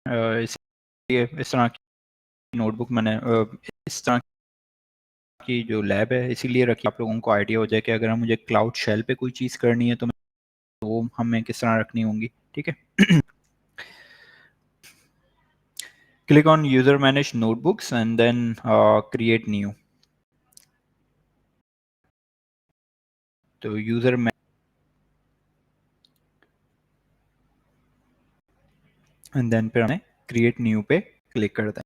इसलिए इस तरह की नोटबुक मैंने इस तरह की जो लैब है इसीलिए रखी, आप लोगों को आइडिया हो जाए कि अगर मुझे क्लाउड शेल पे कोई चीज़ करनी है तो वो हमें किस तरह रखनी होंगी। ठीक है। Click on user manage notebooks and then create new. तो यूजर एंड देन फिर हमें क्रिएट न्यू पे क्लिक कर दें।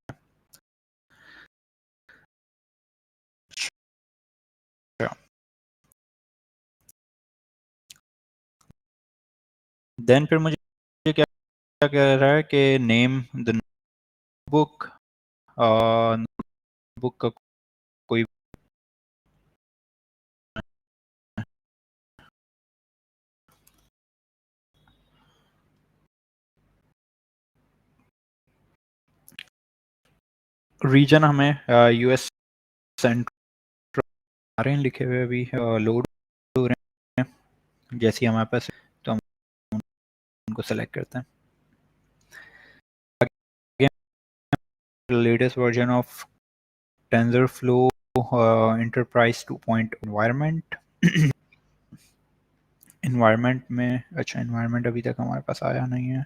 देन फिर मुझे क्या कह रहा है कि नेम द बुक, बुक का कोई रीजन हमें यूएस सेंट्रल आ रहे हैं लिखे हुए, अभी लोड हो रहे हैं। जैसे ही हमारे पास तो हम उनको सेलेक्ट करते हैं। Latest version of TensorFlow Enterprise 2.0 environment। Environment में अच्छा, इन्वायरमेंट अभी तक हमारे पास आया नहीं है।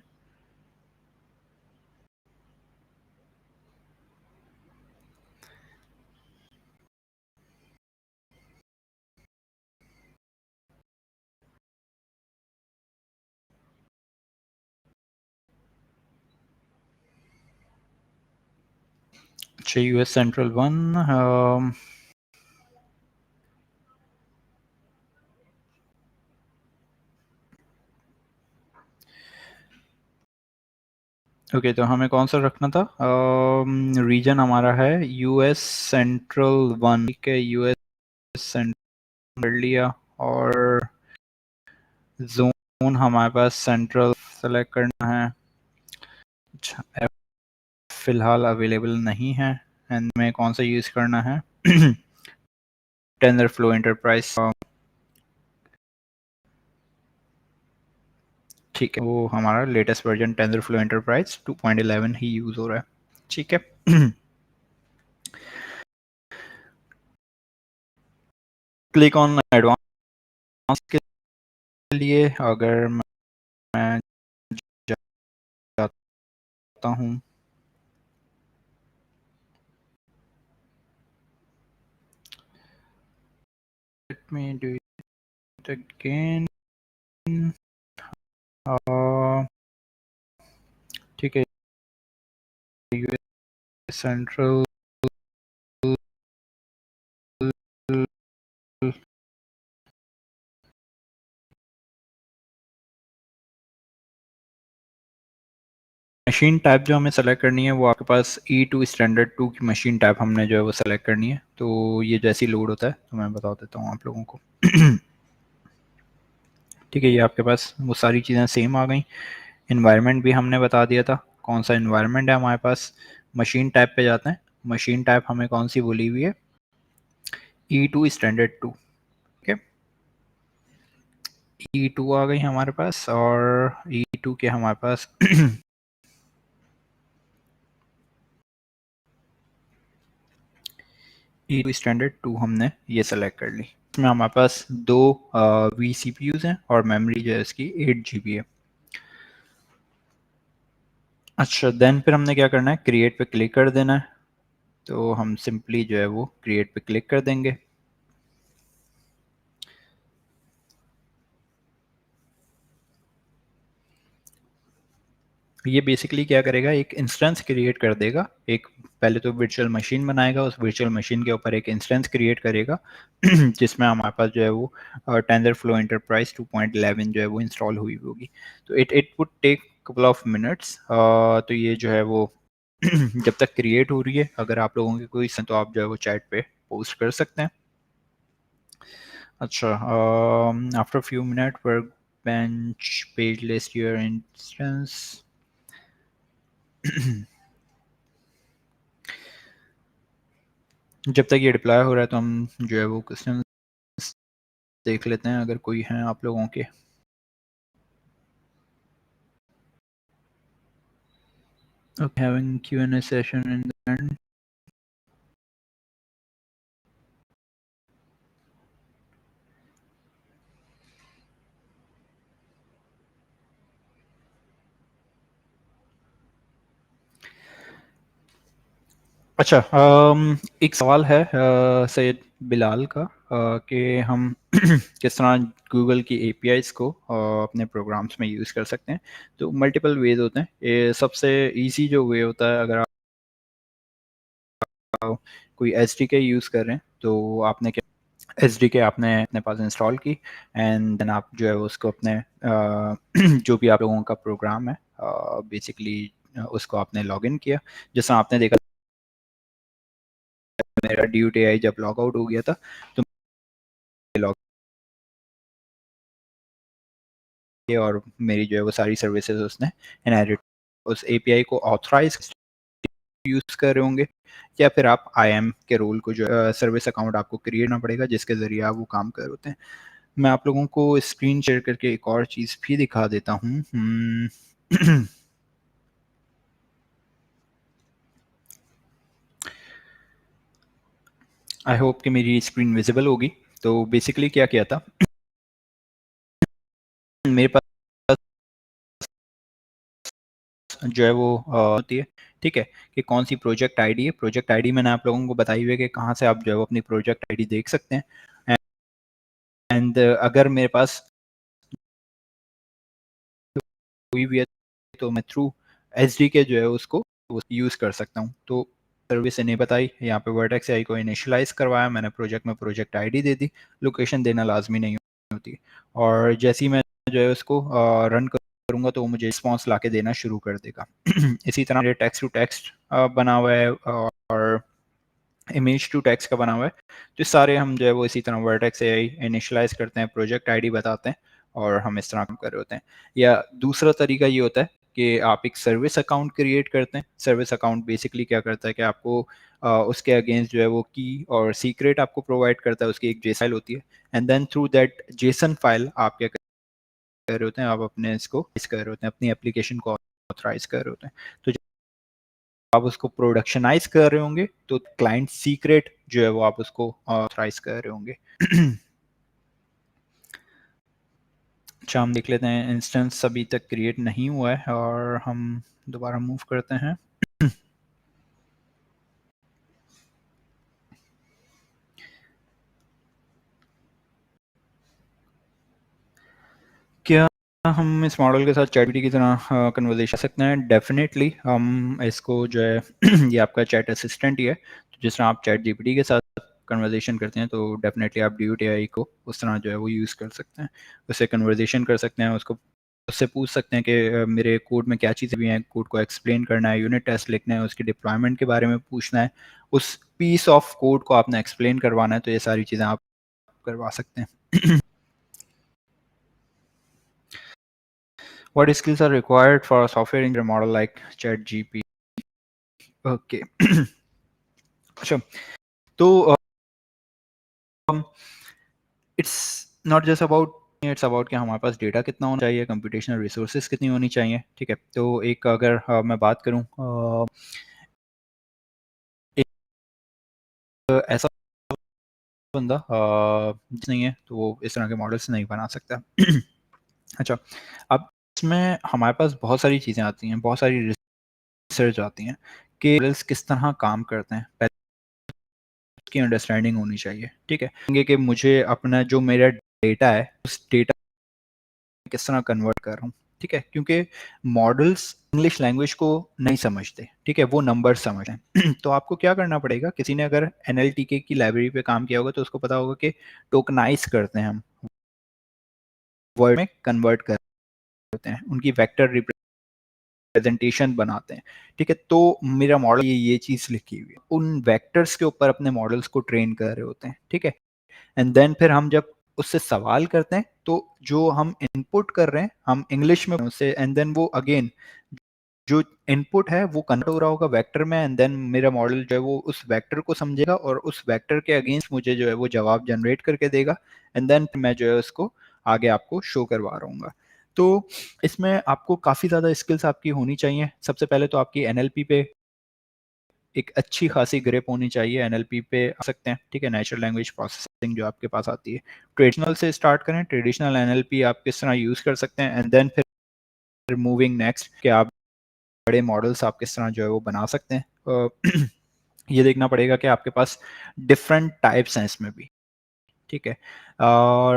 अच्छा, यूएस सेंट्रल वन। ओके, तो हमें कौन सा रखना था? रीजन हमारा है यूएस सेंट्रल वन। ठीक है, यूएस सेंट्रल कर लिया और जोन हमारे पास सेंट्रल सेलेक्ट करना है। अच्छा, फिलहाल अवेलेबल नहीं है। एंड में कौन सा यूज़ करना है? TensorFlow enterprise. ठीक है, वो हमारा लेटेस्ट वर्जन TensorFlow एंटरप्राइज 2.11 ही यूज़ हो रहा है। ठीक है। क्लिक ऑन एडवांस के लिए अगर मैं जाता हूँ, let me do it again। ठीक है, यूएस सेंट्रल मशीन टाइप जो हमें सेलेक्ट करनी है वो आपके पास E2 स्टैंडर्ड 2 की मशीन टाइप हमने जो है वो सेलेक्ट करनी है। तो ये जैसी लोड होता है तो मैं बता देता हूँ आप लोगों को। ठीक है, ये आपके पास वो सारी चीज़ें सेम आ गई। इन्वायरमेंट भी हमने बता दिया था कौन सा इन्वायरमेंट है हमारे पास। मशीन टाइप पे जाते हैं। मशीन टाइप हमें कौन सी बोली हुई है? E2 standard 2। ठीक है, E2 आ गई हमारे पास और E2 के हमारे पास E2 स्टैंडर्ड 2 हमने ये सेलेक्ट कर ली। इसमें हमारे पास दो वी सी पी यूज़ हैं और मेमोरी जो है इसकी 8 GB है। अच्छा, देन फिर हमने क्या करना है? क्रिएट पे क्लिक कर देना है। तो हम सिंपली जो है वो क्रिएट पे क्लिक कर देंगे। ये बेसिकली क्या करेगा, एक इंस्टेंस क्रिएट कर देगा। एक पहले तो वर्चुअल मशीन बनाएगा, उस वर्चुअल मशीन के ऊपर एक इंस्टेंस क्रिएट करेगा जिसमें हमारे पास जो है वो TensorFlow एंटरप्राइज 2.11 जो है वो इंस्टॉल हुई होगी। तो it would take couple of minutes. तो ये जो है वो जब तक क्रिएट हो रही है, अगर आप लोगों के कोई तो आप जो है वो चैट पे पोस्ट कर सकते हैं। अच्छा, after few minute work bench page list your instance. जब तक ये डिप्लॉय हो रहा है तो हम जो है वो क्वेश्चन देख लेते हैं अगर कोई हैं आप लोगों के। Okay, having Q&A session in the end. अच्छा, एक सवाल है सैयद बिलाल का कि हम किस तरह गूगल की एपीआईज को अपने प्रोग्राम्स में यूज़ कर सकते हैं। तो मल्टीपल वेज होते हैं। ये सबसे इजी जो वे होता है, अगर आप कोई एस डी के यूज़ कर रहे हैं तो आपने क्या, एस डी के आपने अपने पास इंस्टॉल की एंड देन आप जो है उसको अपने जो भी आप लोगों का प्रोग्राम है बेसिकली उसको आपने लॉगिन किया। जैसा आपने देखा मेरा ड्यूटी आई जब लॉग आउट हो गया था, तो लॉग किया और मेरी जो है वो सारी सर्विसेज उसने इनहेरिट, उस एपीआई को ऑथराइज यूज़ कर रहे होंगे, या फिर आप आईएम के रोल को जो सर्विस अकाउंट आपको क्रिएट करना पड़ेगा जिसके ज़रिए आप वो काम कर रहे होते हैं। मैं आप लोगों को स्क्रीन शेयर करके एक और चीज़ भी दिखा देता हूँ। आई होप कि मेरी स्क्रीन विजिबल होगी। तो बेसिकली क्या किया था, मेरे पास जो है वो होती है, ठीक है, कि कौन सी प्रोजेक्ट आईडी है। प्रोजेक्ट आईडी मैंने आप लोगों को बताई हुई है कि कहाँ से आप जो है वो अपनी प्रोजेक्ट आईडी देख सकते हैं। एंड अगर मेरे पास कोई भी है तो मैं थ्रू एच डी के जो है उसको यूज़ कर सकता हूँ। तो सर्विस इन्हें बताई, यहाँ पे वर्टेक्स आई को इनिशियलाइज करवाया मैंने, प्रोजेक्ट में प्रोजेक्ट आईडी दे दी, लोकेशन देना लाजमी नहीं होती, और जैसे ही मैं जो है उसको रन करूँगा तो वो मुझे रिस्पॉन्स ला के देना शुरू कर देगा। इसी तरह मेरे टेक्स्ट टू टेक्स्ट बना हुआ है और इमेज टू टेक्स्ट का बना हुआ है। तो सारे हम जो है वो इसी तरह वर्टेक्स से इनिशियलाइज करते हैं, प्रोजेक्ट आईडी बताते हैं और हम इस तरह काम कर रहे होते हैं। या दूसरा तरीका ये होता है कि आप एक सर्विस अकाउंट क्रिएट करते हैं। सर्विस अकाउंट बेसिकली क्या करता है कि आपको उसके अगेंस्ट जो है वो की और सीक्रेट आपको प्रोवाइड करता है, उसकी एक जेसन होती है, and then through that JSON file आप क्या कर रहे होते हैं, आप अपने इसको इस कर रहे होते हैं, अपनी एप्लीकेशन को ऑथराइज कर रहे होते हैं। तो आप उसको प्रोडक्शनाइज कर रहे होंगे तो क्लाइंट सीक्रेट जो है वो आप उसको ऑथराइज कर रहे होंगे। अच्छा, हम देख लेते हैं इंस्टेंस अभी तक क्रिएट नहीं हुआ है और हम दोबारा मूव करते हैं। क्या हम इस मॉडल के साथ चैट की तरह कन्वर्सेशन कर सकते हैं? डेफिनेटली हम इसको जो है ये आपका चैट असिस्टेंट ही है, तो जिस तरह आप चैट जीपीटी के साथ कन्वर्सेशन करते हैं तो डेफिनेटली आप ड्यूट एआई को उस तरह जो है वो यूज़ कर सकते हैं, उससे कन्वर्सेशन कर सकते हैं, उसको उससे पूछ सकते हैं कि मेरे कोड में क्या चीज़ें भी हैं, कोड को एक्सप्लेन करना है, यूनिट टेस्ट लिखना है, उसकी डिप्लॉयमेंट के बारे में पूछना है, उस पीस ऑफ कोड को आपने एक्सप्लेन करवाना है, तो ये सारी चीज़ें आप करवा सकते हैं। What skills are required for a software engineer model like ChatGPT? Okay. अच्छा, तो it's not just about, it's about कि हमारे पास डेटा कितना होना चाहिए, कंप्यूटेशनल रिसोर्सेज कितनी होनी चाहिए, ठीक है। तो एक अगर मैं बात करूं, एक ऐसा बंदा जिस नहीं है तो वो इस तरह के मॉडल्स नहीं बना सकता। अच्छा, अब इसमें हमारे पास बहुत सारी चीज़ें आती हैं, बहुत सारी रिसर्च आती हैं कि मॉडल्स किस तरह काम करते हैं, पहले की अंडरस्टैंडिंग होनी चाहिए, ठीक है, कि मुझे अपना जो मेरा डेटा है उस डेटा किस तरह कन्वर्ट कर रहा हूँ, ठीक है, क्योंकि मॉडल्स इंग्लिश लैंग्वेज को नहीं समझते, ठीक है, वो नंबर समझते हैं। तो आपको क्या करना पड़ेगा, किसी ने अगर एनएलटीके की लाइब्रेरी पे काम किया होगा तो उसको पता होगा कि टोकनाइज करते हैं हम, वर्ड में कन्वर्ट करते हैं, उनकी वेक्टर रिप्रेजेंटेशन बनाते हैं, ठीक है। तो मेरा मॉडल ये चीज़ लिखी हुई है, उन वेक्टर्स के ऊपर अपने मॉडल्स को ट्रेन कर रहे होते हैं, ठीक है। एंड देन फिर हम जब उससे सवाल करते हैं तो जो हम इनपुट कर रहे हैं हम इंग्लिश में उससे, एंड देन वो अगेन जो इनपुट है वो कन्वर्ट हो रहा होगा वेक्टर में, एंड देन मेरा मॉडल जो है वो उस वेक्टर को समझेगा और उस वेक्टर के अगेंस्ट मुझे जो है वो जवाब जनरेट करके देगा, एंड देन मैं जो है उसको आगे आपको शो करवा रहा हूँ। तो इसमें आपको काफ़ी ज़्यादा स्किल्स आपकी होनी चाहिए। सबसे पहले तो आपकी एनएलपी पे एक अच्छी खासी ग्रिप होनी चाहिए। एनएलपी पे आ सकते हैं, ठीक है, नेचुरल लैंग्वेज प्रोसेसिंग जो आपके पास आती है। ट्रेडिशनल से स्टार्ट करें, ट्रेडिशनल एनएलपी आप किस तरह यूज़ कर सकते हैं, एंड देन फिर मूविंग नेक्स्ट कि आप बड़े मॉडल्स आप किस तरह जो है वो बना सकते हैं। ये देखना पड़ेगा कि आपके पास डिफरेंट टाइप्स हैं इसमें भी, ठीक है। और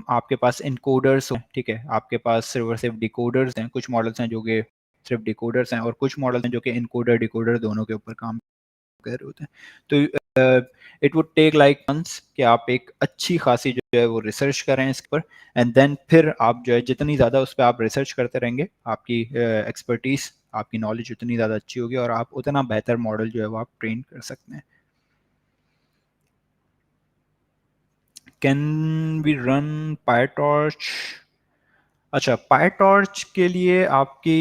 आपके पास इनकोडर्स हैं, ठीक है, आपके पास सिर्फ और सिर्फ डिकोडर्स हैं। कुछ मॉडल्स हैं जो कि सिर्फ डिकोडर्स हैं, और कुछ मॉडल्स हैं जो कि इनकोडर डिकोडर दोनों के ऊपर काम कर रहे होते हैं। तो it would take like months कि आप एक अच्छी खासी जो है वो रिसर्च करें इस पर, एंड देन फिर आप जो है जितनी ज़्यादा उस पर आप रिसर्च करते रहेंगे, आपकी एक्सपर्टीज, आपकी नॉलेज उतनी ज़्यादा अच्छी होगी और आप उतना बेहतर मॉडल जो है वो आप ट्रेन कर सकते हैं। Can we run PyTorch? अच्छा, पायटॉर्च के लिए आपकी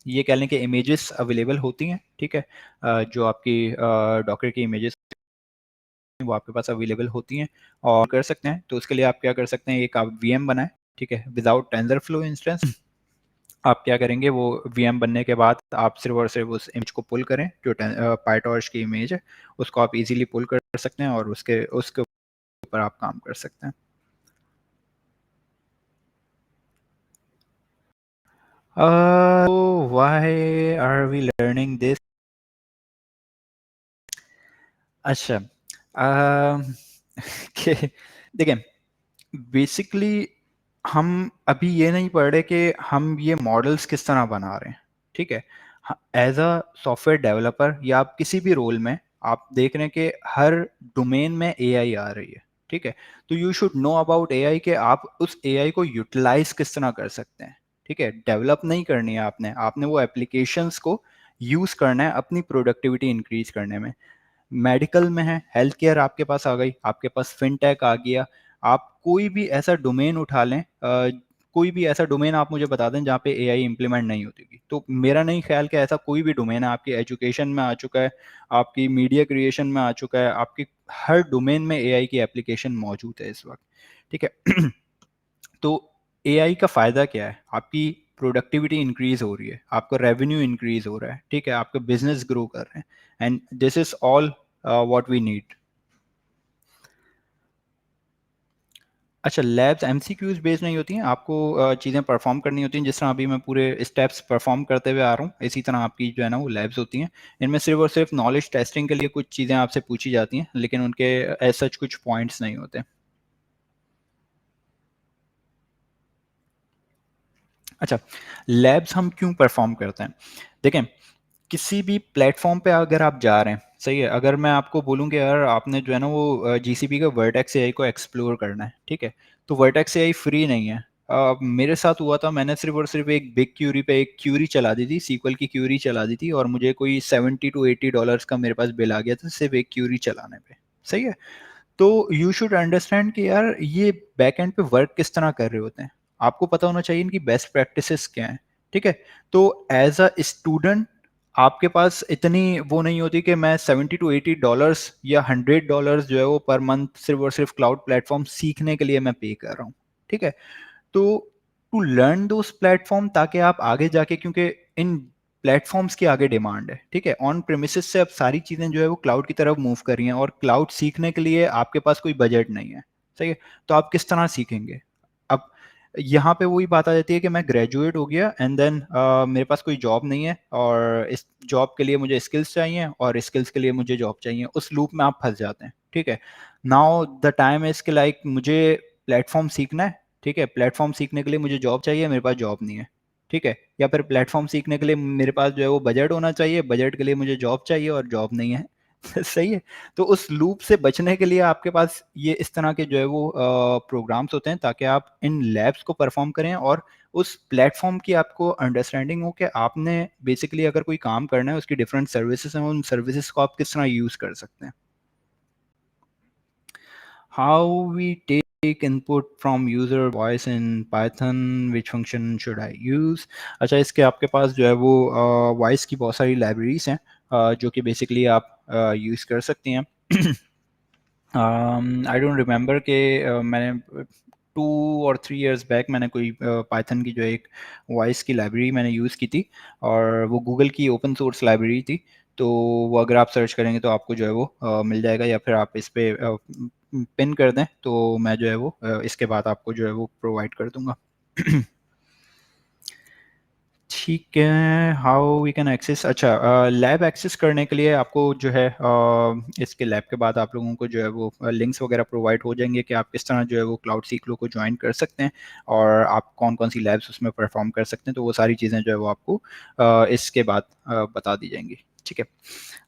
ये कह लें कि इमेजेस अवेलेबल होती हैं, ठीक है। जो आपकी डॉकर की इमेजेस वो आपके पास अवेलेबल होती हैं और कर सकते हैं। तो उसके लिए आप क्या कर सकते हैं, एक आप वीएम बनाएं, ठीक है, विदाउट टेंसरफ्लो इंस्टेंस। आप क्या करेंगे, वो वीएम बनने के बाद आप सिर्फ और सिर्फ उस इमेज को पुल करें, जो पायटॉर्च की इमेज है उसको आप इजीली पुल कर सकते हैं और उसके उसके ऊपर आप काम कर सकते हैं। Why are we learning this? अच्छा, कि देखिए, बेसिकली हम अभी ये नहीं पढ़ रहे कि हम ये मॉडल्स किस तरह बना रहे हैं, ठीक है। एज अ सॉफ्टवेयर डेवलपर या आप किसी भी रोल में आप देख रहे हैं कि हर डोमेन में एआई आ रही है, ठीक है। तो you should know about AI कि आप उस एआई को यूटिलाइज किस तरह कर सकते हैं, ठीक है। डेवलप नहीं करनी है आपने आपने वो एप्लीकेशंस को यूज करना है अपनी प्रोडक्टिविटी इंक्रीज करने में। मेडिकल में है, हेल्थ केयर आपके पास आ गई, आपके पास फिनटेक आ गया। आप कोई भी ऐसा डोमेन उठा लें, कोई भी ऐसा डोमेन आप मुझे बता दें जहाँ पे एआई इंप्लीमेंट नहीं होती थी। तो मेरा नहीं ख्याल कि ऐसा कोई भी डोमेन है। आपकी एजुकेशन में आ चुका है, आपकी मीडिया क्रिएशन में आ चुका है, आपकी हर डोमेन में एआई की एप्लीकेशन मौजूद है इस वक्त, ठीक है। तो एआई का फ़ायदा क्या है, आपकी प्रोडक्टिविटी इंक्रीज हो रही है, आपका रेवेन्यू इंक्रीज हो रहा है, ठीक है, आपका बिजनेस ग्रो कर रहे हैं, and this is all what we need. अच्छा, लैब्स एमसीक्यूज बेस्ड नहीं होती हैं, आपको चीज़ें परफॉर्म करनी होती हैं जिस तरह अभी मैं पूरे स्टेप्स परफॉर्म करते हुए आ रहा हूँ, इसी तरह आपकी जो है ना वो लैब्स होती हैं। इनमें सिर्फ और सिर्फ नॉलेज टेस्टिंग के लिए कुछ चीज़ें आपसे पूछी जाती हैं, लेकिन उनके एज सच कुछ पॉइंट्स नहीं होते। अच्छा, लैब्स हम क्यों परफॉर्म करते हैं? देखें, किसी भी प्लेटफॉर्म पे अगर आप जा रहे हैं, सही है, अगर मैं आपको बोलूँ कि यार आपने जो है ना वो जीसीपी का वर्टेक्स एआई को एक्सप्लोर करना है, ठीक है, तो वर्टेक्स एआई फ्री नहीं है। मेरे साथ हुआ था, मैंने सिर्फ और सिर्फ एक बिग क्यूरी पे एक क्यूरी चला दी थी, सीक्वल की क्यूरी चला दी थी, और मुझे कोई $70 to $80 का मेरे पास बिल आ गया था सिर्फ एक क्यूरी चलाने पे, सही है। तो यू शुड अंडरस्टैंड कि यार ये बैकएंड पे वर्क किस तरह कर रहे होते हैं, आपको पता होना चाहिए इनकी बेस्ट प्रैक्टिसेस क्या है, ठीक है। तो एज अ स्टूडेंट आपके पास इतनी वो नहीं होती कि मैं $70 to $80 या $100 जो है वो पर मंथ सिर्फ और सिर्फ क्लाउड प्लेटफॉर्म सीखने के लिए मैं पे कर रहा हूँ, ठीक है। तो टू लर्न दोस प्लेटफॉर्म, ताकि आप आगे जाके, क्योंकि इन प्लेटफॉर्म्स की आगे डिमांड है, ठीक है। ऑन प्रेमिसेस से अब सारी चीज़ें जो है वो क्लाउड की तरफ मूव कर रही हैं, और क्लाउड सीखने के लिए आपके पास कोई बजट नहीं है, सही है। तो आप किस तरह सीखेंगे? अब यहाँ पे वही बात आ जाती है कि मैं ग्रेजुएट हो गया एंड देन मेरे पास कोई जॉब नहीं है, और इस जॉब के लिए मुझे स्किल्स चाहिए और स्किल्स के लिए मुझे जॉब चाहिए, उस लूप में आप फंस जाते हैं, ठीक है। नाउ द टाइम इज कि लाइक मुझे प्लेटफॉर्म सीखना है, ठीक है, प्लेटफॉर्म सीखने के लिए मुझे जॉब चाहिए, मेरे पास जॉब नहीं है, ठीक है। या फिर प्लेटफॉर्म सीखने के लिए मेरे पास जो है वो बजट होना चाहिए, बजट के लिए मुझे जॉब चाहिए और जॉब नहीं है। सही है। तो उस लूप से बचने के लिए आपके पास ये इस तरह के जो है वो प्रोग्राम्स होते हैं, ताकि आप इन लैब्स को परफॉर्म करें और उस प्लेटफॉर्म की आपको अंडरस्टैंडिंग हो कि आपने बेसिकली अगर कोई काम करना है, उसकी डिफरेंट सर्विसेज हैं, उन सर्विसेज को आप किस तरह यूज़ कर सकते हैं। How we take input from user voice in Python, which function should I use? अच्छा, इसके आपके पास जो है वो वॉइस की बहुत सारी लाइब्रेरीज हैं, जो कि बेसिकली आप यूज़ कर सकती हैं। आई डोंट रिमेंबर कि मैंने और 3 इयर्स बैक मैंने कोई पाइथन की जो एक वॉइस की लाइब्रेरी मैंने यूज़ की थी, और वो गूगल की ओपन सोर्स लाइब्रेरी थी। तो वो अगर आप सर्च करेंगे तो आपको जो है वो मिल जाएगा, या फिर आप इस पे पिन कर दें तो मैं जो है वो इसके बाद आपको जो है वो प्रोवाइड कर दूंगा। ठीक है, हाउ वी कैन एक्सेस, अच्छा लैब एक्सेस करने के लिए आपको जो है इसके लैब के बाद आप लोगों को जो है वो लिंक्स वगैरह प्रोवाइड हो जाएंगे कि आप किस तरह जो है वो क्लाउड सीक्लो को ज्वाइन कर सकते हैं, और आप कौन कौन सी लैब्स उसमें परफॉर्म कर सकते हैं। तो वो सारी चीज़ें जो है वो आपको इसके बाद बता दी जाएंगी। ठीक है,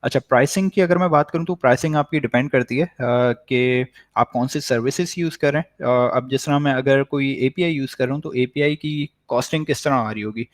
अच्छा प्राइसिंग की अगर मैं बात करूं तो प्राइसिंग आपकी डिपेंड करती है कि आप कौन सी सर्विसेज यूज़ करें। अब जिस तरह मैं अगर कोई एपीआई यूज़ कर रहा हूं तो एपीआई की कॉस्टिंग किस तरह आ रही होगी।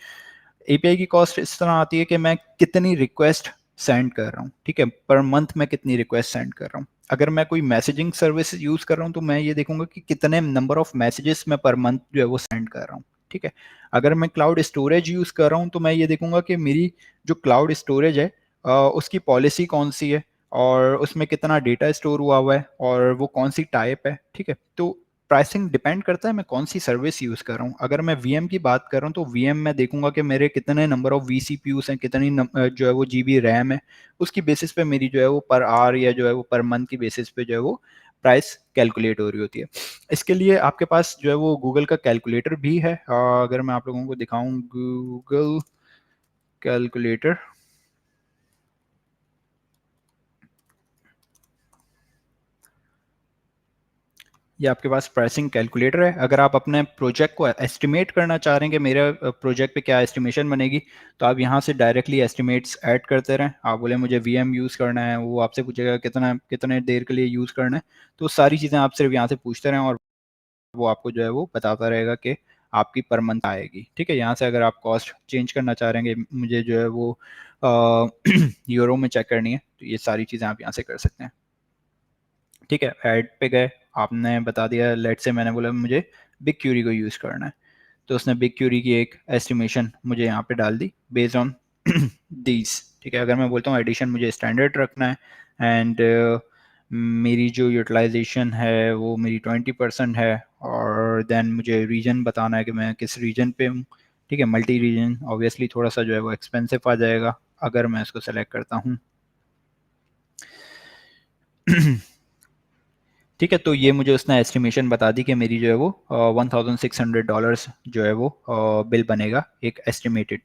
एपीआई की कॉस्ट इस तरह आती है कि मैं कितनी रिक्वेस्ट सेंड कर रहा हूँ, ठीक है, पर मंथ में कितनी रिक्वेस्ट सेंड कर रहा हूँ। अगर मैं कोई मैसेजिंग सर्विस यूज़ कर रहा हूँ तो मैं ये देखूंगा कि कितने नंबर ऑफ मैसेजेस मैं पर मंथ जो है वो सेंड कर रहा हूँ। ठीक है, अगर मैं क्लाउड स्टोरेज यूज़ कर रहा हूँ तो मैं ये देखूंगा कि मेरी जो क्लाउड स्टोरेज है उसकी पॉलिसी कौन सी है, और उसमें कितना डेटा स्टोर हुआ है, और वो कौन सी टाइप है। ठीक है, तो प्राइसिंग डिपेंड करता है मैं कौन सी सर्विस यूज़ कर रहा हूँ। अगर मैं वीएम की बात कर रहा हूँ तो वीएम में देखूंगा कि मेरे कितने नंबर ऑफ वीसीपीयूस हैं, कितनी जो है वो जीबी रैम है, उसकी बेसिस पे मेरी जो है वो पर आवर या जो है वो पर मंथ की बेसिस पे जो है वो प्राइस कैलकुलेट हो रही होती है। इसके लिए आपके पास जो है वो गूगल का कैलकुलेटर भी है। अगर मैं आप लोगों को दिखाऊं गूगल कैलकुलेटर, ये आपके पास प्राइसिंग कैलकुलेटर है। अगर आप अपने प्रोजेक्ट को एस्टिमेट करना चाह रहे हैं कि मेरे प्रोजेक्ट पे क्या एस्टिमेशन बनेगी, तो आप यहाँ से डायरेक्टली एस्टिमेट्स ऐड करते रहें। आप बोले मुझे वीएम यूज़ करना है, वो आपसे पूछेगा कितना कितने देर के लिए यूज़ करना है, तो सारी चीज़ें आप सिर्फ यहाँ से पूछते रहें और वो आपको जो है वो बताता रहेगा कि आपकी पर मंथ आएगी। ठीक है, यहाँ से अगर आप कॉस्ट चेंज करना चाह रहे हैं कि मुझे जो है वो यूरो में चेक करनी है, तो ये सारी चीज़ें आप यहाँ से कर सकते हैं। ठीक है, ऐड पे गए, आपने बता दिया, लेट से मैंने बोला मुझे बिग क्यूरी को यूज़ करना है, तो उसने बिग क्यूरी की एक एस्टिमेशन मुझे यहाँ पे डाल दी बेस्ड ऑन दीज। ठीक है, अगर मैं बोलता हूँ एडिशन मुझे स्टैंडर्ड रखना है, एंड मेरी जो यूटिलाइजेशन है वो मेरी 20% है, और देन मुझे रीजन बताना है कि मैं किस रीजन पे हूँ। ठीक है, मल्टी रीजन ऑब्वियसली थोड़ा सा जो है वो एक्सपेंसिव आ जाएगा अगर मैं इसको सेलेक्ट करता हूँ। ठीक है, तो ये मुझे उसने एस्टिमेशन बता दी कि मेरी जो है वो $1600 जो है वो बिल बनेगा एक एस्टिमेटेड।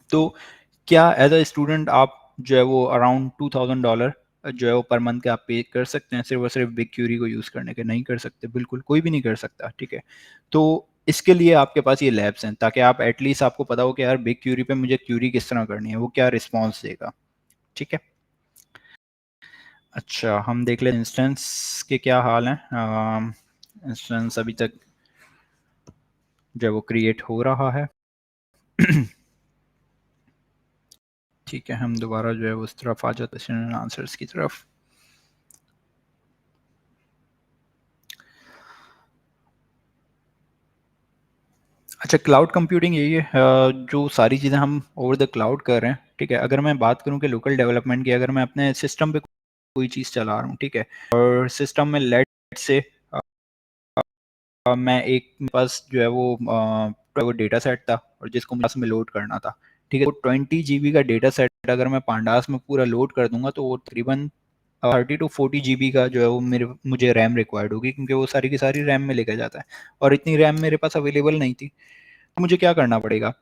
तो क्या एज अ स्टूडेंट आप जो है वो अराउंड $2000 जो है वो पर मंथ के आप पे कर सकते हैं सिर्फ और सिर्फ बिग क्यूरी को यूज़ करने के? नहीं कर सकते, बिल्कुल कोई भी नहीं कर सकता। ठीक है, तो इसके लिए आपके पास ये लैब्स हैं ताकि आप एटलीस्ट आपको पता हो कि यार बिग क्यूरी पे मुझे क्यूरी किस तरह करनी है, वो क्या रिस्पॉन्स देगा। ठीक है, अच्छा हम देख लें इंस्टेंस के क्या हाल हैं। इंस्टेंस अभी तक जो है वो क्रिएट हो रहा है। ठीक है, हम दोबारा जो है उस तरफ आ जाते हैं आंसर्स की तरफ। अच्छा, क्लाउड कंप्यूटिंग यही है जो सारी चीज़ें हम ओवर द क्लाउड कर रहे हैं। ठीक है, अगर मैं बात करूं कि लोकल डेवलपमेंट की, अगर मैं अपने सिस्टम पे कोई चीज़ चला रहा हूँ, ठीक है, और सिस्टम में लेट से मैं एक मेरे पास जो है वो डेटा सेट था और जिसको मुझे में लोड करना था। ठीक है, तो 20 GB का डेटा सेट अगर मैं पांडास में पूरा लोड कर दूंगा तो वो तकरीबन 30 to 40 GB का जो है वो मुझे रैम रिक्वायर्ड होगी, क्योंकि वो सारी की सारी रैम में लेकर जाता है, और इतनी रैम मेरे पास अवेलेबल नहीं थी। तो मुझे क्या करना पड़ेगा,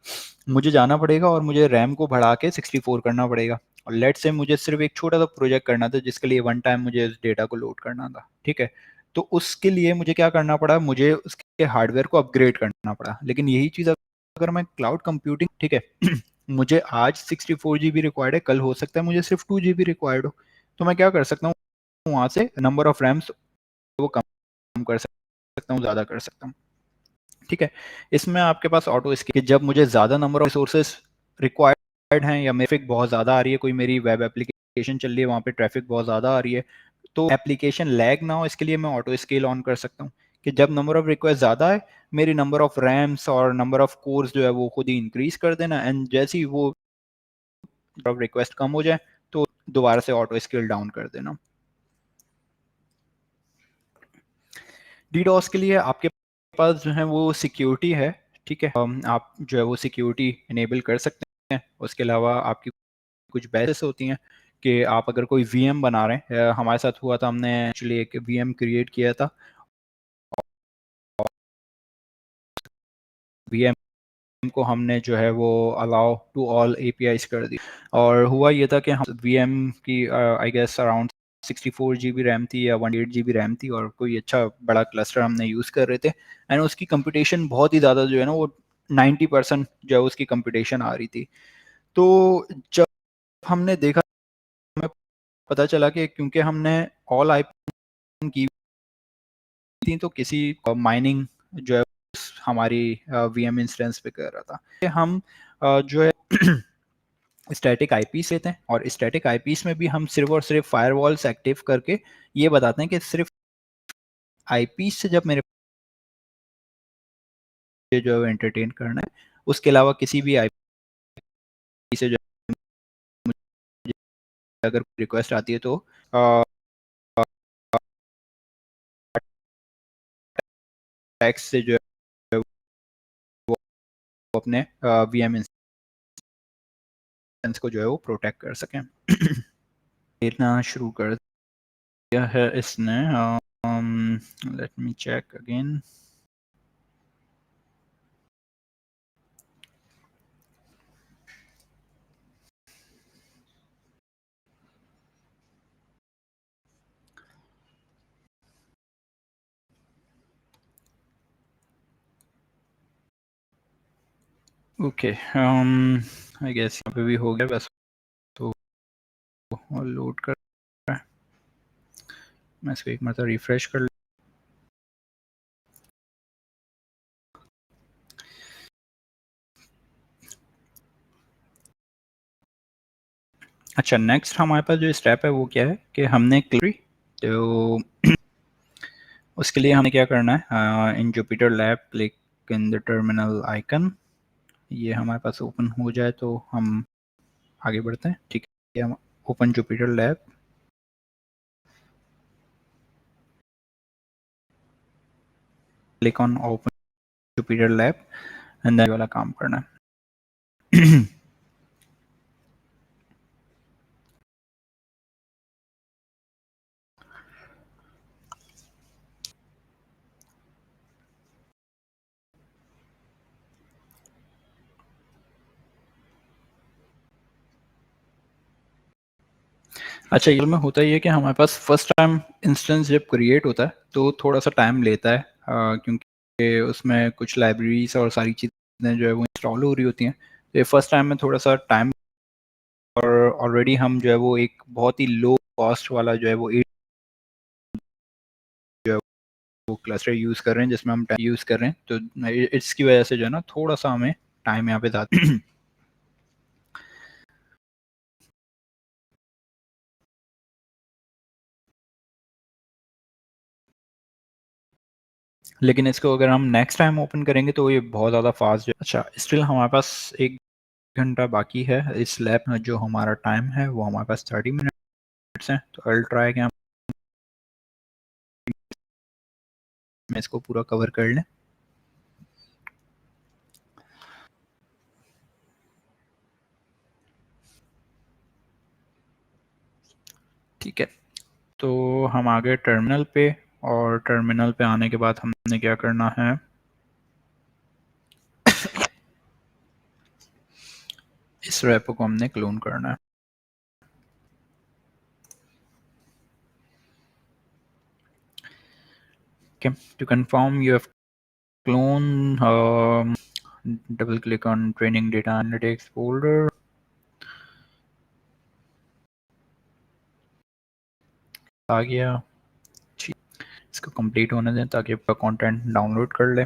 मुझे जाना पड़ेगा और मुझे रैम को बढ़ा के 64 करना पड़ेगा। और लेट से मुझे सिर्फ एक छोटा सा प्रोजेक्ट करना था जिसके लिए वन टाइम मुझे इस डेटा को लोड करना था। ठीक है, तो उसके लिए मुझे क्या करना पड़ा, मुझे उसके हार्डवेयर को अपग्रेड करना पड़ा। लेकिन यही चीज़ अगर मैं क्लाउड कंप्यूटिंग, ठीक है, मुझे आज 64 GB रिक्वायर्ड है, कल हो सकता है मुझे सिर्फ 2 GB रिक्वायर्ड हो, तो मैं क्या कर सकता हूँ, वहाँ से नंबर ऑफ रैम्स वो कम कर सकता हूँ, ज़्यादा कर सकता हूँ। ठीक है, इसमें आपके पास ऑटो स्केल, जब मुझे ज़्यादा नंबर ऑफ रिसोर्सेज रिक्वायर्ड हैं या मेरे ट्रैफिक बहुत ज़्यादा आ रही है, कोई मेरी वेब एप्लीकेशन चल रही है वहाँ पे ट्रैफिक बहुत ज़्यादा आ रही है, तो एप्लीकेशन लैग ना हो इसके लिए मैं ऑटो स्केल ऑन कर सकता हूँ कि जब नंबर ऑफ रिक्वेस्ट ज़्यादा है मेरी नंबर ऑफ रैम्स और नंबर ऑफ कोर्स जो है वो खुद ही इंक्रीज कर देना, एंड जैसे ही वो रिक्वेस्ट कम हो जाए तो दोबारा से ऑटो स्केल डाउन कर देना। डीडॉस के लिए आपके पास जो है वो सिक्योरिटी है, ठीक है। आप जो है वो सिक्योरिटी इनेबल कर सकते हैं। उसके अलावा आपकी कुछ बैचेस होती हैं कि आप अगर कोई वीएम बना रहे हैं, हमारे साथ हुआ था, हमने एक्चुअली एक वीएम क्रिएट किया था। वीएम को हमने जो है वो अलाउ टू ऑल एपीआईज कर दी, और हुआ ये था कि हम वीएम की I guess around 64 GB RAM थी या 128 GB रैम थी, और कोई अच्छा बड़ा क्लस्टर हमने यूज़ कर रहे थे, एंड उसकी कंपटीशन बहुत ही ज़्यादा जो है ना वो 90% जो है उसकी कंपटीशन आ रही थी। तो जब हमने देखा, हमें पता चला कि क्योंकि हमने ऑल आईपी की थी, तो किसी माइनिंग जो है हमारी वीएम इंस्टेंस पे कर रहा था कि हम जो है स्टैटिक आईपीस लेते हैं, और स्टैटिक आईपीस में भी हम सिर्फ और सिर्फ फायरवॉल्स एक्टिव करके ये बताते हैं कि सिर्फ आईपीस से जब मेरे जो है एंटरटेन करना है, उसके अलावा किसी भी आईपी से जो मुझे अगर रिक्वेस्ट आती है तो टैक्स से जो है वो अपने वीएम इंस्टेंस को जो है वो प्रोटेक्ट कर सकें। इतना शुरू कर दिया है इसने। Let me check again. Okay, I guess यहाँ पे भी हो गया बस, तो लोड कर रहा है। मैं इसको एक मतलब रिफ्रेश कर। अच्छा, नेक्स्ट हमारे पास जो स्टेप है वो क्या है कि हमने तो उसके लिए हमें क्या करना है, in Jupyter lab click in the terminal icon. ये हमारे पास ओपन हो जाए तो हम आगे बढ़ते हैं, ठीक है। हम open Jupyter lab, click on open Jupyter lab, and then वाला काम करना है। अच्छा, ये में होता ही है कि हमारे पास फर्स्ट टाइम इंस्टेंस जब क्रिएट होता है तो थोड़ा सा टाइम लेता है, क्योंकि उसमें कुछ लाइब्रेरीज और सारी चीज़ें जो है वो इंस्टॉल हो रही होती हैं। तो ये फर्स्ट टाइम में थोड़ा सा टाइम, और ऑलरेडी हम जो है वो एक बहुत ही लो कॉस्ट वाला जो है वो वो क्लस्टर यूज़ कर रहे हैं, जिसमें हम यूज़ कर रहे हैं, तो इसकी वजह से जो है ना थोड़ा सा हमें टाइम यहाँ पे ज़्यादा। लेकिन इसको अगर हम नेक्स्ट टाइम ओपन करेंगे तो ये बहुत ज़्यादा फास्ट। अच्छा, स्टिल हमारे पास 1 घंटा बाकी है इस लैब में। जो हमारा टाइम है वो हमारे पास 30 मिनट्स है, तो आई ट्राई कि हम इसको पूरा कवर कर लें। ठीक है, तो हम आ गए टर्मिनल पे, और टर्मिनल पे आने के बाद हमने क्या करना है, इस रेपो को हमने क्लोन करना है। Okay, to confirm you have clone, double click on training data analytics folder, आ गया। इसको कंप्लीट होने दें ताकि आपका कंटेंट डाउनलोड कर ले।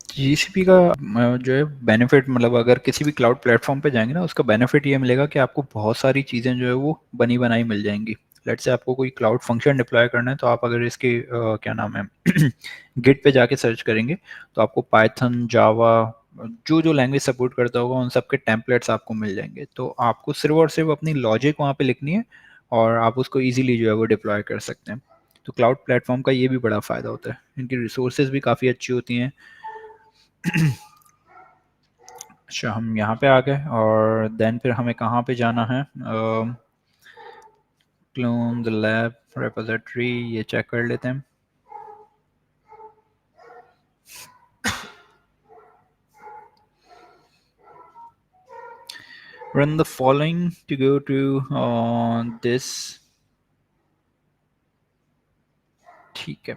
जीसीपी का जो है बेनिफिट, मतलब अगर किसी भी क्लाउड प्लेटफॉर्म पे जाएंगे ना, उसका बेनिफिट ये मिलेगा कि आपको बहुत सारी चीज़ें जो है वो बनी बनाई मिल जाएंगी। लेट्स से आपको कोई क्लाउड फंक्शन डिप्लॉय करना है, तो आप अगर इसकी क्या नाम है गिट पे जाके सर्च करेंगे तो आपको पाइथन, जावा, जो जो लैंग्वेज सपोर्ट करता होगा उन सब के टेम्पलेट्स आपको मिल जाएंगे। तो आपको सिर्फ और सिर्फ अपनी लॉजिक वहाँ पे लिखनी है और आप उसको इजीली जो है वो डिप्लॉय कर सकते हैं। तो क्लाउड प्लेटफॉर्म का ये भी बड़ा फ़ायदा होता है, इनकी रिसोर्सेज भी काफ़ी अच्छी होती हैं। अच्छा, हम यहाँ पे आ गए और देन फिर हमें कहाँ पे जाना है, क्लोन द लैब रेपोजिटरी, ये चेक कर लेते हैं। Run the following to go to this, ठीक है।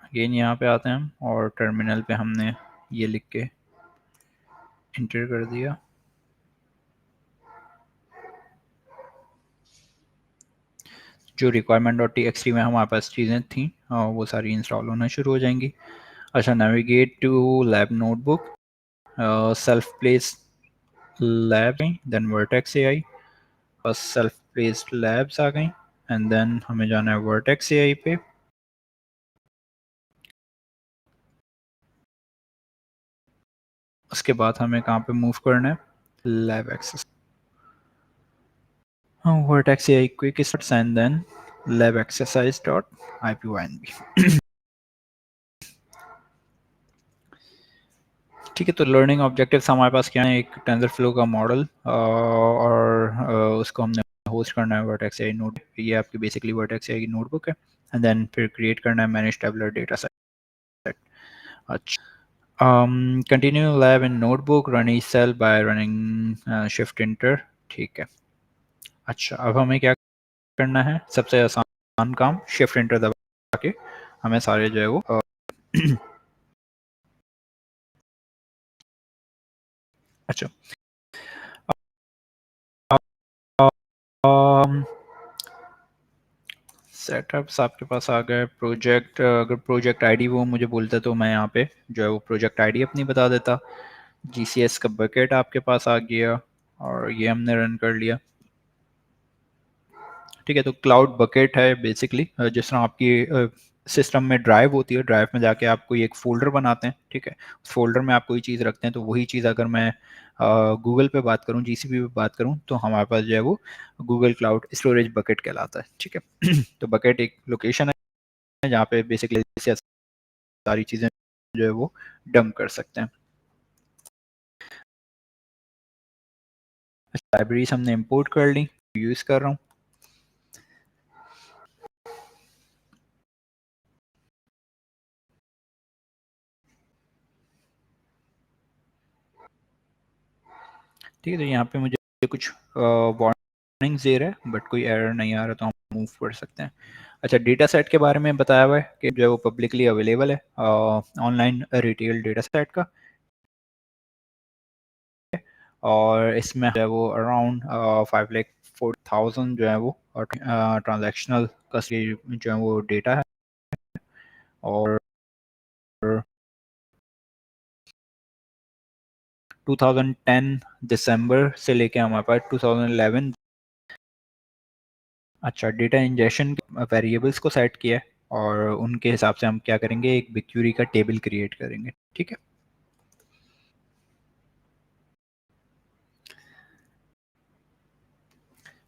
अगेन यहाँ पे आते हैं हम और टर्मिनल पे हमने ये लिख के इंटर कर दिया। जो रिक्वायरमेंट डॉट टी में हमारे पास चीज़ें थी वो सारी इंस्टॉल होना शुरू हो जाएंगी। अच्छा, navigate to lab notebook, self place lab, then Vertex AI, बस सेल्फ प्लेस्ड लैब्स आ गई एंड देन हमें जाना है वर्टेक्स एआई पे। उसके बाद हमें कहाँ पे मूव करना है, lab access, Vertex AI quick start and then lab exercise dot ipynb। ठीक है, तो लर्निंग ऑब्जेक्टिव्स हमारे पास क्या है, एक टेंसर फ्लो का मॉडल और उसको हमने होस्ट करना है वर्टेक्स एआई नोट, ये आपकी बेसिकली वर्टेक्स एआई की नोटबुक है एंड देन फिर क्रिएट करना है मैनेज टेबुलर डेटा सेट। अच्छा, continue lab in notebook, run each cell by running shift enter, ठीक है। अच्छा, अब हमें क्या करना है, सबसे आसान काम, शिफ्ट इंटर दबा के हमें सारे जो है वो अच्छा, सेटअप्स आपके पास आ गए। प्रोजेक्ट, अगर प्रोजेक्ट आईडी वो मुझे बोलता तो मैं यहाँ पे जो है वो प्रोजेक्ट आईडी अपनी बता देता। जीसीएस का बकेट आपके पास आ गया और ये हमने रन कर लिया। ठीक है, तो क्लाउड बकेट है बेसिकली, जिस तरह आपकी सिस्टम में ड्राइव होती है, ड्राइव में जाके आप कोई एक फोल्डर बनाते हैं, ठीक है, उस फोल्डर में आप कोई चीज़ रखते हैं, तो वही चीज़ अगर मैं गूगल पे बात करूं, जीसीपी पे बात करूं, तो हमारे पास जो है वो गूगल क्लाउड स्टोरेज बकेट कहलाता है। ठीक है तो बकेट एक लोकेशन है जहाँ पे बेसिकली सारी चीज़ें जो है वो डंप कर सकते हैं। लाइब्रेरीज हमने इंपोर्ट कर ली, यूज़ कर रहा हूँ। ठीक है, तो यहाँ पे मुझे कुछ वार्निंग्स दे रहा है बट कोई एरर नहीं आ रहा, तो हम मूव कर सकते हैं। अच्छा, डेटा सेट के बारे में बताया हुआ है कि जो है वो पब्लिकली अवेलेबल है ऑनलाइन रिटेल डेटा सेट का, और इसमें जो है वो अराउंड 5,04,000 जो है वो ट्रांजैक्शनल का जो है वो डेटा है, और 2010 दिसंबर से लेके हमारे पास 2011। अच्छा, डेटा इंजेक्शन वेरिएबल्स को सेट किया है और उनके हिसाब से हम क्या करेंगे, एक बिगक्यूरी का टेबल क्रिएट करेंगे। ठीक है,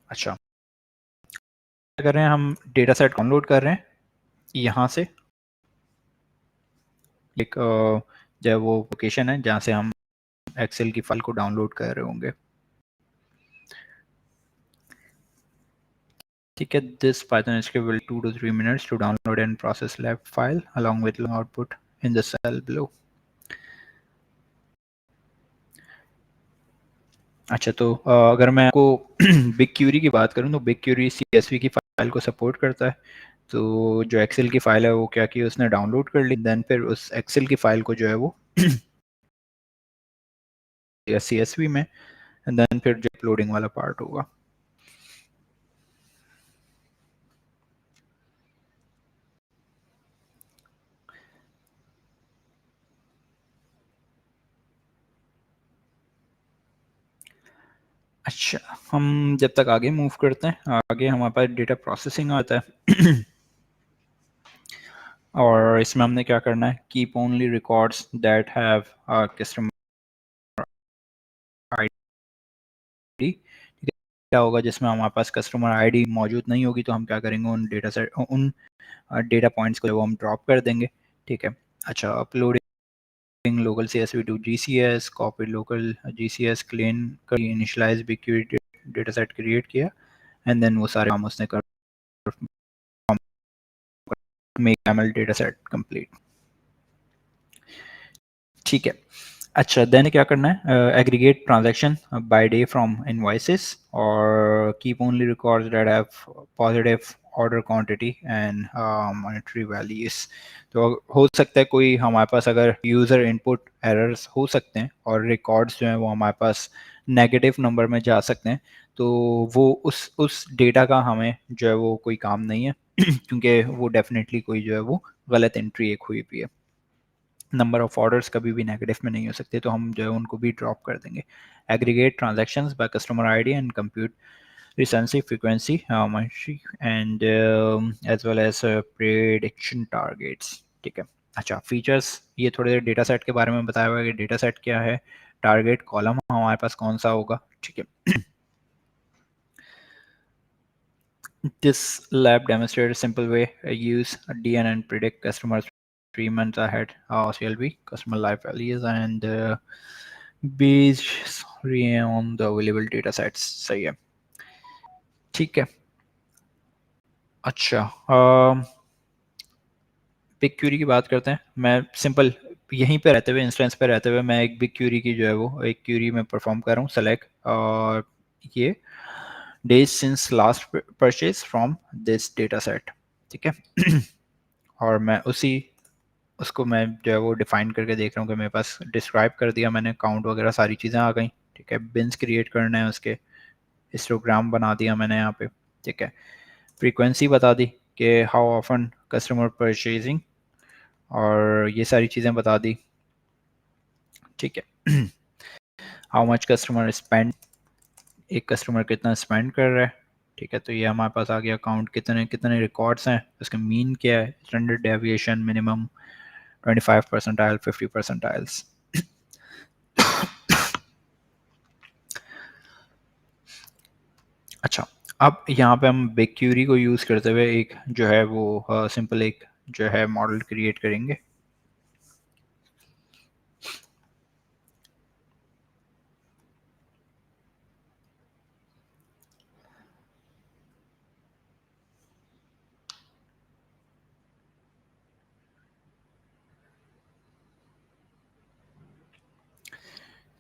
अच्छा, क्या कर रहे हैं, हम डेटा सेट डाउनलोड कर रहे हैं यहाँ से, एक जो है वो लोकेशन है जहाँ से हम एक्सेल की फाइल को डाउनलोड कर रहे होंगे। ठीक है, this Python script will 2 to 3 minutes to download and process lab file along with output in the cell below। अच्छा, तो अगर मैं आपको बिग क्यूरी की बात करूं तो बिग क्यूरी सीएसवी की फाइल को सपोर्ट करता है। तो जो एक्सेल की फाइल है वो क्या की उसने डाउनलोड कर ली, देन फिर उस एक्सेल की फाइल को जो है वो सीएसवी में, देन फिर जो अपलोडिंग वाला पार्ट होगा। अच्छा, हम जब तक आगे मूव करते हैं, आगे हमारे पास डेटा प्रोसेसिंग आता है और इसमें हमने क्या करना है, keep only records that have customer ID. क्या होगा जिसमें हमारे पास कस्टमर आईडी मौजूद नहीं होगी, तो हम क्या करेंगे, उन डेटा सेट, उन डेटा पॉइंट्स को वो हम ड्रॉप कर देंगे। ठीक है। अच्छा, uploading local CSV to GCS, copy local GCS, clean initialize BigQuery data set create किया, एंड देन वो सारे काम उसने कर make ML data set complete. ठीक है। अच्छा, देन क्या करना है, aggregate transaction by day from invoices और keep only records that have positive order quantity and monetary values. तो हो सकता है कोई हमारे पास अगर यूज़र इनपुट एरर्स हो सकते हैं और रिकॉर्ड्स जो हैं वो हमारे पास नेगेटिव नंबर में जा सकते हैं, तो वो उस डेटा का हमें जो है वो कोई काम नहीं है क्योंकि वो डेफिनेटली कोई जो है वो गलत एंट्री एक हुई भी है। नंबर ऑफ ऑर्डर्स कभी भी नेगेटिव में नहीं हो सकते, तो हम जो है उनको भी ड्रॉप कर देंगे। Aggregate transactions by customer ID and compute recency frequency monthly and as well as prediction targets। ठीक है। अच्छा, फीचर्स, ये थोड़े डेटा सेट के बारे में बताया हुआ है कि डेटा सेट क्या है, टारगेट कॉलम हमारे पास कौन सा होगा। ठीक है। This lab demonstrated a simple way use DN and predict customers 3 months ahead CLV customer life values and based on the available data sets। सही है। ठीक है। अच्छा, बिग क्यूरी की बात करते हैं। मैं सिंपल यहीं पे रहते हुए, इंस्टेंस पे रहते हुए, मैं एक बिग क्यूरी की जो है वो एक क्यूरी में परफॉर्म कर रहा हूँ, सेलेक्ट और ये days since last purchase from this data set. ठीक है। और मैं उसको मैं जो है वो डिफाइन करके देख रहा हूँ कि मेरे पास डिस्क्राइब कर दिया मैंने, काउंट वगैरह सारी चीज़ें आ गई। ठीक है। बिन्स क्रिएट करना है उसके, हिस्टोग्राम बना दिया मैंने यहाँ पे। ठीक है। फ्रीक्वेंसी बता दी कि हाउ ऑफन कस्टमर परचेजिंग, और ये सारी चीज़ें बता दी। ठीक है। हाउ मच कस्टमर स्पेंड, एक कस्टमर कितना स्पेंड कर रहा है। ठीक है। तो ये हमारे पास आ गया अकाउंट, कितने कितने रिकॉर्ड्स हैं, उसका मीन क्या है, standard deviation, minimum 25 percentile, 50 percentiles. अच्छा, अब यहाँ पे हम बिग क्यूरी को यूज़ करते हुए एक जो है वो सिंपल एक जो है मॉडल क्रिएट करेंगे।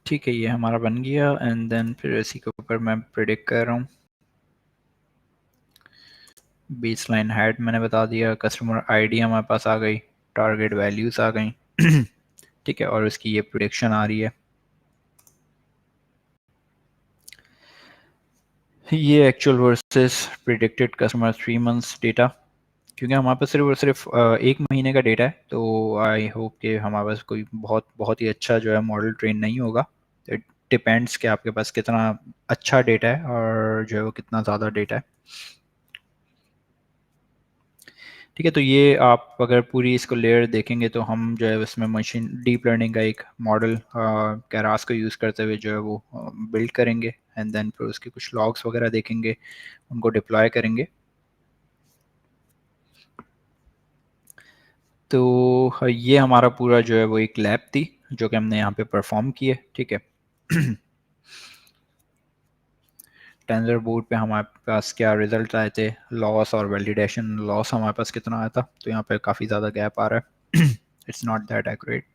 ठीक है, ये हमारा बन गया एंड देन फिर इसी के ऊपर मैं प्रिडिक्ट कर रहा हूँ। बेसलाइन हाइट मैंने बता दिया, कस्टमर आईडी हमारे पास आ गई, टारगेट वैल्यूज आ गई। ठीक है। और उसकी ये प्रिडिक्शन आ रही है। ये actual versus predicted customer 3 months data, क्योंकि हमारे पास सिर्फ और सिर्फ 1 महीने का डेटा है, तो आई होप कि हमारे पास कोई बहुत बहुत ही अच्छा जो है मॉडल ट्रेन नहीं होगा। इट डिपेंड्स कि आपके पास कितना अच्छा डेटा है और जो है वो कितना ज़्यादा डेटा है। ठीक है। तो ये आप अगर पूरी इसको लेयर देखेंगे तो हम जो है उसमें मशीन डीप लर्निंग का एक मॉडल कैरास को यूज़ करते हुए जो है वो बिल्ड करेंगे एंड देन फिर उसके कुछ लॉग्स वगैरह देखेंगे, उनको डिप्लॉय करेंगे। तो ये हमारा पूरा जो है वो एक लैब थी जो कि हमने यहाँ पे परफॉर्म की है। ठीक है। टेंसर बोर्ड पे हमारे पास क्या रिजल्ट आए थे, लॉस और वैलिडेशन लॉस हमारे पास कितना आया था, तो यहाँ पे काफ़ी ज़्यादा गैप आ रहा है। It's not that accurate.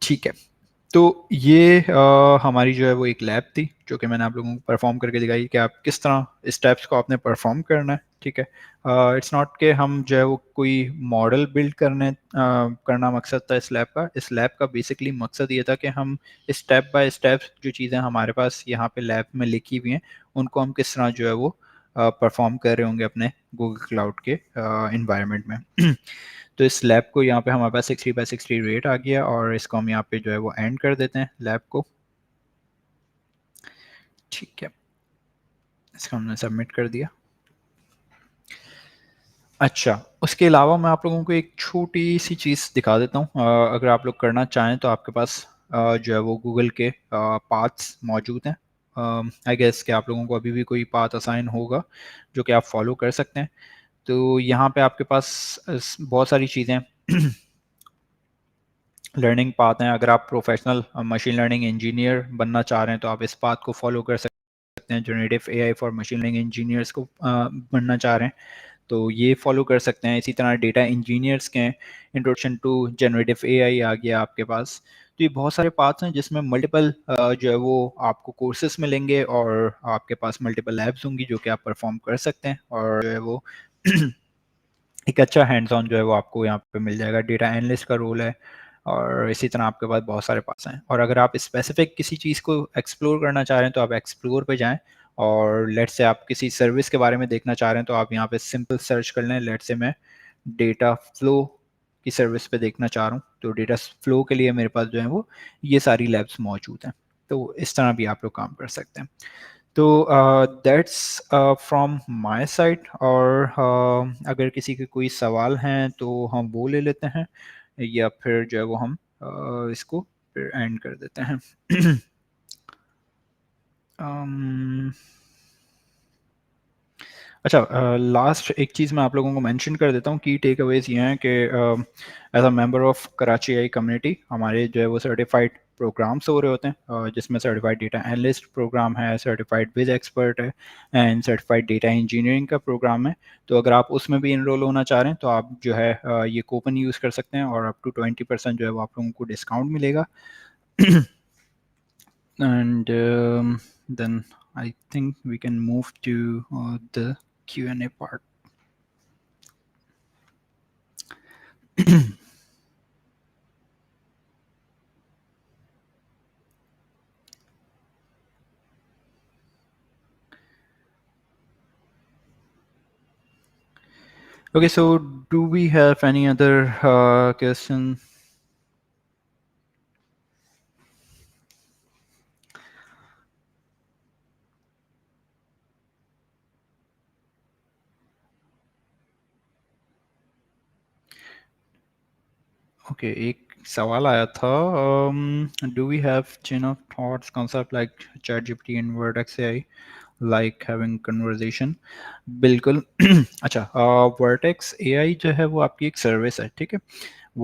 ठीक है। तो ये हमारी जो है वो एक लैब थी जो कि मैंने आप लोगों को परफॉर्म करके दिखाई कि आप किस तरह स्टेप्स को आपने परफॉर्म करना है। ठीक है। इट्स नॉट कि हम जो है वो कोई मॉडल बिल्ड करना मकसद था इस लैब का। इस लैब का बेसिकली मकसद ये था कि हम स्टेप बाय स्टेप जो चीज़ें हमारे पास यहाँ पे लैब में लिखी हुई हैं उनको हम किस तरह जो है वो परफॉर्म कर रहे होंगे अपने गूगल क्लाउड के इन्वायरमेंट में। तो इस लैब को यहाँ पे हमारे पास 60/60 रेट आ गया और इसको हम यहाँ पे जो है वो एंड कर देते हैं लैब को। ठीक है, इसको हमने सबमिट कर दिया। अच्छा, उसके अलावा मैं आप लोगों को एक छोटी सी चीज़ दिखा देता हूँ। अगर आप लोग करना चाहें तो आपके पास जो है वो गूगल के पाथ्स मौजूद हैं। आई गेस कि आप लोगों को अभी भी कोई पाथ असाइन होगा जो कि आप फॉलो कर सकते हैं। तो यहाँ पे आपके पास बहुत सारी चीज़ें लर्निंग पाथ हैं। अगर आप प्रोफेशनल मशीन लर्निंग इंजीनियर बनना चाह रहे हैं तो आप इस पाथ को फॉलो कर सकते हैं। Generative AI for machine learning engineers को बनना चाह रहे हैं तो ये फॉलो कर सकते हैं। इसी तरह डेटा इंजीनियर्स के इंट्रोडक्शन टू जनरेटिव एआई आ गया आपके पास। तो ये बहुत सारे पाथ्स हैं जिसमें मल्टीपल जो है वो आपको कोर्सेज मिलेंगे और आपके पास मल्टीपल लैब्स होंगी जो कि आप परफॉर्म कर सकते हैं और जो है वो एक अच्छा हैंड्स ऑन जो है वो आपको यहाँ पे मिल जाएगा। डेटा एनालिस्ट का रोल है और इसी तरह आपके पास बहुत सारे पास हैं। और अगर आप स्पेसिफिक किसी चीज़ को एक्सप्लोर करना चाह रहे हैं तो आप एक्सप्लोर पे जाएं और लेट से आप किसी सर्विस के बारे में देखना चाह रहे हैं तो आप यहाँ पे सिंपल सर्च कर लें। लेट से मैं डेटा फ्लो की सर्विस पे देखना चाह रहा हूँ तो डेटा फ्लो के लिए मेरे पास जो है वो ये सारी लैब्स मौजूद हैं। तो इस तरह भी आप लोग काम कर सकते हैं। तो दैट्स फ्रॉम माय साइड। और अगर किसी के कोई सवाल हैं तो हम वो ले लेते हैं या फिर जो है वो हम इसको फिर एंड कर देते हैं। um, अच्छा, लास्ट एक चीज़ मैं आप लोगों को मेंशन कर देता हूँ। की टेक अवेज ये हैं कि as a member of Karachi AI community हमारे जो है वो सर्टिफाइड प्रोग्राम्स हो रहे होते हैं जिसमें सर्टिफाइड डेटा एनालिस्ट प्रोग्राम है, सर्टिफाइड विज एक्सपर्ट है एंड सर्टिफाइड डेटा इंजीनियरिंग का प्रोग्राम है। तो अगर आप उसमें भी इनरोल होना चाह रहे हैं तो आप जो है ये कूपन यूज़ कर सकते हैं और अप टू 20% जो है वो आप लोगों को डिस्काउंट मिलेगा। and then I think we can move to the Q&A part. Okay, so do we have any other question? Okay, एक सवाल आया था, do we have chain of thoughts concept like ChatGPT and Vertex AI like having conversation? बिल्कुल। अच्छा, Vertex AI जो है वो आपकी एक सर्विस है, ठीक है।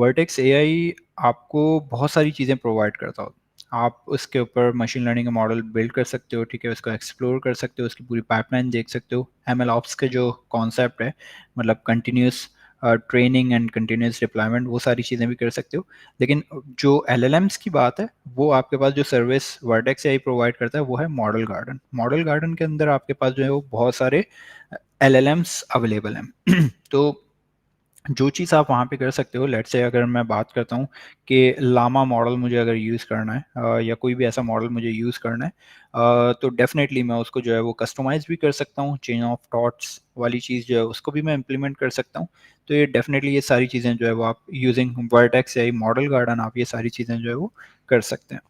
Vertex AI आपको बहुत सारी चीज़ें प्रोवाइड करता हो। आप उसके ऊपर मशीन लर्निंग का मॉडल बिल्ड कर सकते हो, ठीक है, उसको एक्सप्लोर कर सकते हो, उसकी पूरी पाइपलाइन देख सकते हो। ML ऑप्स के जो कॉन्सेप्ट है, मतलब continuous training and continuous deployment, वो सारी चीज़ें भी कर सकते हो। लेकिन जो LLMs की बात है, वो आपके पास जो सर्विस वर्टेक्स AI प्रोवाइड करता है वो है मॉडल गार्डन। मॉडल गार्डन के अंदर आपके पास जो है वो बहुत सारे LLMs अवेलेबल हैं। तो जो चीज़ आप वहाँ पे कर सकते हो, लेट्स से अगर मैं बात करता हूँ कि लामा मॉडल मुझे अगर यूज़ करना है या कोई भी ऐसा मॉडल मुझे यूज़ करना है तो डेफिनेटली मैं उसको जो है वो कस्टमाइज भी कर सकता हूँ। चेन ऑफ थॉट्स वाली चीज़ जो है उसको भी मैं इम्प्लीमेंट कर सकता हूँ। तो ये डेफिनेटली ये सारी चीज़ें जो है वो आप यूजिंग वर्टेक्स या मॉडल गार्डन आप ये सारी चीज़ें जो है वो कर सकते हैं।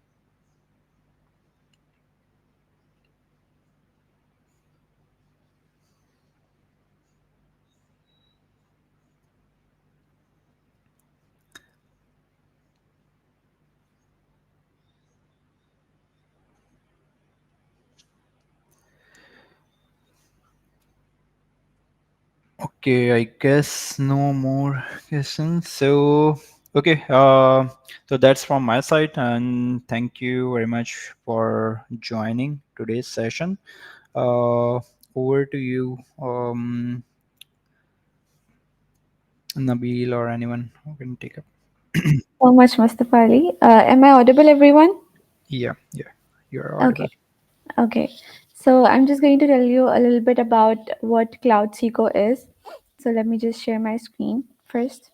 Okay, I guess no more questions. So, okay, so that's from my side, and thank you very much for joining today's session. Over to you, Nabil or anyone who can take up. So much, Mustafa Ali. Am I audible, everyone? Yeah, you're audible. Okay. Okay. So I'm just going to tell you a little bit about what Cloud Seco is. So let me just share my screen first.